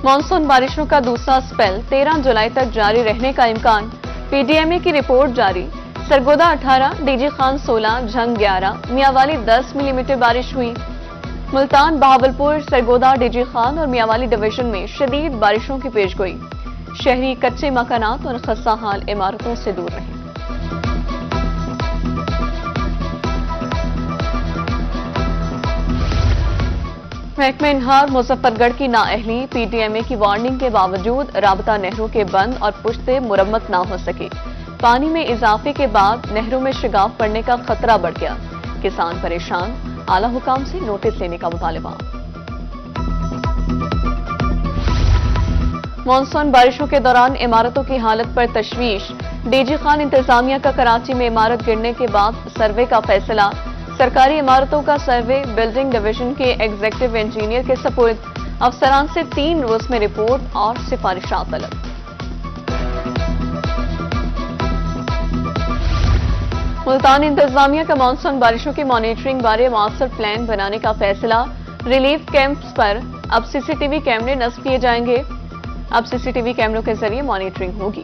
Monsoon बारिशों का दूसरा स्पेल 13 जुलाई तक जारी रहने का इम्कान, पीडीएमए की रिपोर्ट जारी। सरगोदा 18, डीजी खान 16, झंग 11, मियांवाली 10 मिलीमीटर बारिश हुई। मुल्तान, बहावलपुर, सरगोदा, डीजी खान और मियांवाली डिवीजन में शदीद बारिशों की पेशगोई। शहरी कच्चे मकानात और खस्ता हाल इमारतों से दूर रहे। महकमे इन्हार मुजफ्फरगढ़ की नाअहली, पीटीएमए की वार्निंग के बावजूद राबता नहरों के बंद और पुश्ते मुरम्मत ना हो सके। पानी में इजाफे के बाद नहरों में शिगाफ पड़ने का खतरा बढ़ गया। किसान परेशान, आला हुकाम से नोटिस लेने का मुतालबा। मानसून बारिशों के दौरान इमारतों की हालत पर तशवीश, डीजी खान इंतजामिया का कराची में इमारत गिरने के बाद सर्वे का फैसला। सरकारी इमारतों का सर्वे बिल्डिंग डिवीजन के एग्जीक्यूटिव इंजीनियर के सपुर्द। अफसरान से 3 रोज में रिपोर्ट और सिफारिशात तलब। मुल्तान इंतजामिया का मानसून बारिशों की मॉनिटरिंग बारे मास्टर प्लान बनाने का फैसला। रिलीफ कैंप्स पर अब सीसीटीवी कैमरे नस्ब किए जाएंगे। अब सीसीटीवी कैमरों के जरिए मॉनिटरिंग होगी।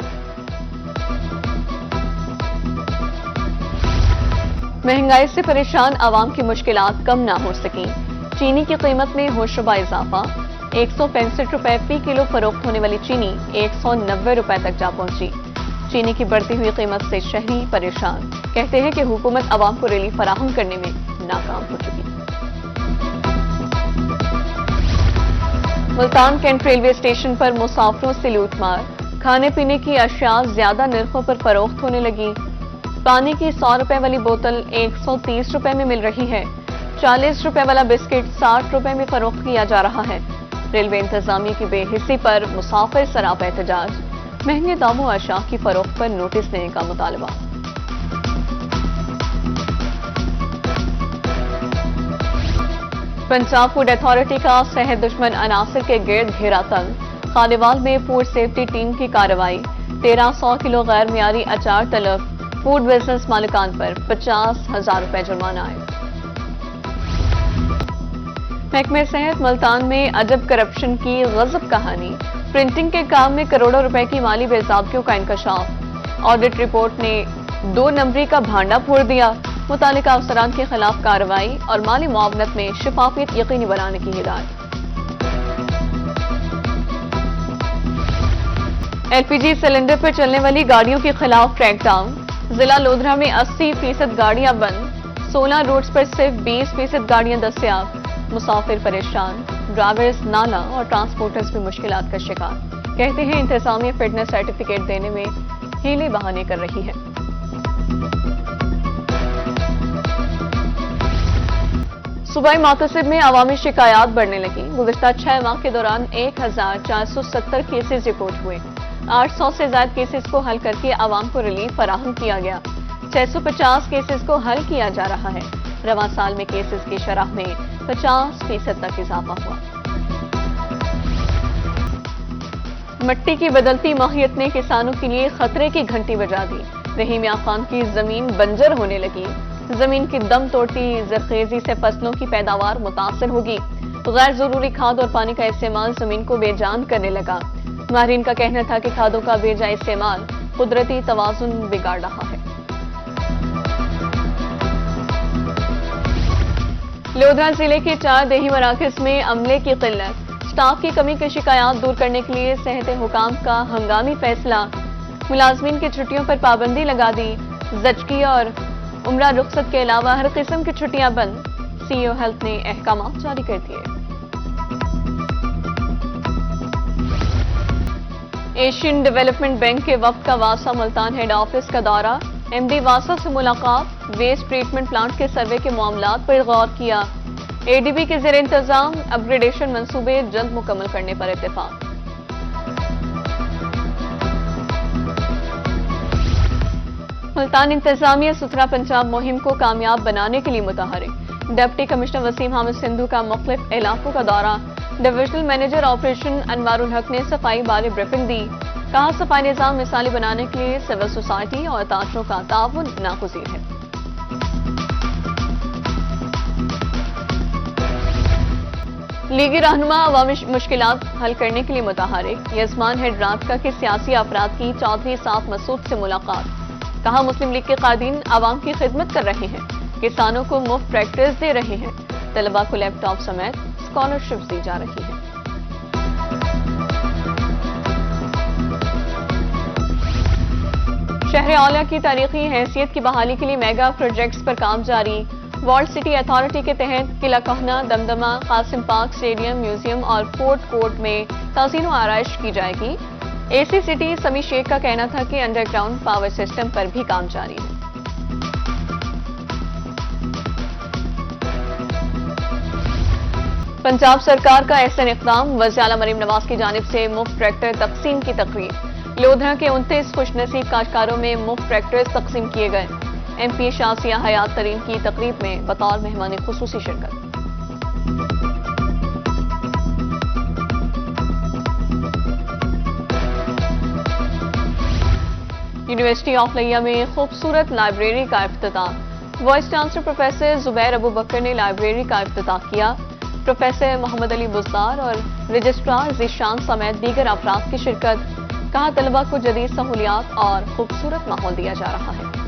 महंगाई से परेशान आवाम की मुश्किलात कम ना हो सकी। चीनी की कीमत में होशरुबा इजाफा। 165 रुपए फी किलो फरोख्त होने वाली चीनी 190 रुपए तक जा पहुंची। चीनी की बढ़ती हुई कीमत से शहरी परेशान, कहते हैं कि हुकूमत आवाम को रिलीफ फराहम करने में नाकाम हो चुकी। मुल्तान कैंट रेलवे स्टेशन पर मुसाफिरों से लूटमार। खाने पीने की अशिया ज्यादा निर्खों पर फरोख्त होने लगी। पानी की 100 रुपए वाली बोतल 130 रुपए में मिल रही है। 40 रुपए वाला बिस्किट 60 रुपए में फरोख्त किया जा रहा है। रेलवे इंतजामिया की बेहिस्सी पर मुसाफिर सरापा एहतजाज। महंगे दामों अशिया की फरोख्त पर नोटिस देने का मुतालबा। पंजाब फूड अथॉरिटी का सेहत दुश्मन अनासर के गिर्द घेरा तंग। खानेवाल में फूड सेफ्टी टीम की कार्रवाई। 1300 किलो गैर मियारी अचार तलब। फूड बिजनेस मालिकान पर 50,000 रुपए जुर्माना आए। महकमे सेहत मुल्तान में अजब करप्शन की गजब कहानी। प्रिंटिंग के काम में करोड़ों रुपए की माली बेजाबकियों का इंकशाफ। ऑडिट रिपोर्ट ने 2 नंबरी का भांडा फोड़ दिया। मुतालिका अफसरान के खिलाफ कार्रवाई और माली मुआवनत में शफाफियत यकीनी बनाने की हिदायत। एलपीजी सिलेंडर पर चलने वाली गाड़ियों के खिलाफ क्रैकडाउन। जिला लोधरा में 80% गाड़ियां बंद। 16 रूट्स पर सिर्फ 20% गाड़ियां दस्तयाब। मुसाफिर परेशान, ड्राइवर्स नाला और ट्रांसपोर्टर्स भी मुश्किलात का शिकार, कहते हैं इंतजामिया फिटनेस सर्टिफिकेट देने में हीले बहाने कर रही है। सूबाई मुतसिब में अवामी शिकायत बढ़ने लगी। गुज़िश्ता 6 माह के दौरान 1470 केसेज रिपोर्ट हुए। 800 से ज्यादा केसेस को हल करके आवाम को रिलीफ फराहम किया गया। 650 केसेस को हल किया जा रहा है। रवां साल में केसेस की शरह में 50% तक इजाफा हुआ। मिट्टी की बदलती माहियत ने किसानों के लिए खतरे की घंटी बजा दी। रहीम या खान की जमीन बंजर होने लगी। जमीन की दम तोड़ती जरखेजी से फसलों की पैदावार मुतासर होगी। गैर जरूरी खाद और पानी का इस्तेमाल जमीन को बेजान करने लगा। माहिरीन का कहना था कि खादों का बेजा इस्तेमाल कुदरती तवाजुन बिगाड़ रहा है। लोधरा जिले के 4 देही मराकज में अमले की किल्लत। स्टाफ की कमी की शिकायत दूर करने के लिए सेहत हुकाम का हंगामी फैसला। मुलाजमीन की छुट्टियों पर पाबंदी लगा दी। जचकी और उम्रा रुखसत के अलावा हर किस्म की छुट्टियां बंद। सीईओ हेल्थ ने अहकाम जारी कर दिए। एशियन डेवलपमेंट बैंक के वफ्द का वासा मुल्तान हेड ऑफिस का दौरा। एमडी वासा से मुलाकात। वेस्ट ट्रीटमेंट प्लांट के सर्वे के मामलात पर गौर किया। एडीबी के ज़ेर इंतजाम अपग्रेडेशन मंसूबे जल्द मुकम्मल करने पर इत्तेफाक। मुल्तान इंतजामिया सुथरा पंजाब मुहिम को कामयाब बनाने के लिए मुतहरिक। डिप्टी कमिश्नर वसीम हामिद सिंधु का मुख्तलिफ इलाकों का दौरा। डिविजनल मैनेजर ऑपरेशन अनवारुल हक ने सफाई बारे ब्रीफिंग दी। कहा सफाई निजाम मिसाली बनाने के लिए सिविल सोसाइटी और ताशरों का ताउन नागुज़ीर है। لیگی رہنما عوامی مشکلات حل کرنے کے لیے متحرک، یزمان ہیڈ رابطہ کے سیاسی افراد کی چودھری صاف مسعود سے ملاقات، کہا مسلم لیگ کے قائدین عوام کی خدمت کر رہے ہیں، کسانوں کو مفت ٹریکٹرز دے رہے ہیں، طلباء کو لیپ ٹاپ سمیت اسکالرشپس دی جا رہی ہیں۔ شہر اولیاء کی تاریخی حیثیت کی بحالی کے لیے میگا پروجیکٹس پر کام جاری، والڈ سٹی اتھارٹی کے تحت قلعہ کوہنہ، دمدمہ، قاسم پارک اسٹیڈیم، میوزیم اور فوڈ کورٹ میں توسیع و آرائش کی جائے گی۔ اے سی سٹی سمی شیخ کا کہنا تھا کہ انڈر گراؤنڈ پاور سسٹم پر بھی کام جاری ہے۔ پنجاب سرکار کا احسن اقدام، وزیر اعلیٰ مریم نواز کی جانب سے مفت ٹریکٹر تقسیم کی تقریب، لودھرا کے 29 خوش نصیب کاشتکاروں میں مفت ٹریکٹرز تقسیم کیے گئے۔ ایم پی شازیہ حیات ترین کی تقریب میں بطور مہمان خصوصی شرکت۔ یونیورسٹی آف لیا میں خوبصورت لائبریری کا افتتاح، وائس چانسلر پروفیسر زبیر ابو بکر نے لائبریری کا افتتاح کیا۔ پروفیسر محمد علی بزدار اور رجسٹرار ذیشان سمیت دیگر افراد کی شرکت، کہا طلباء کو جدید سہولیات اور خوبصورت ماحول دیا جا رہا ہے۔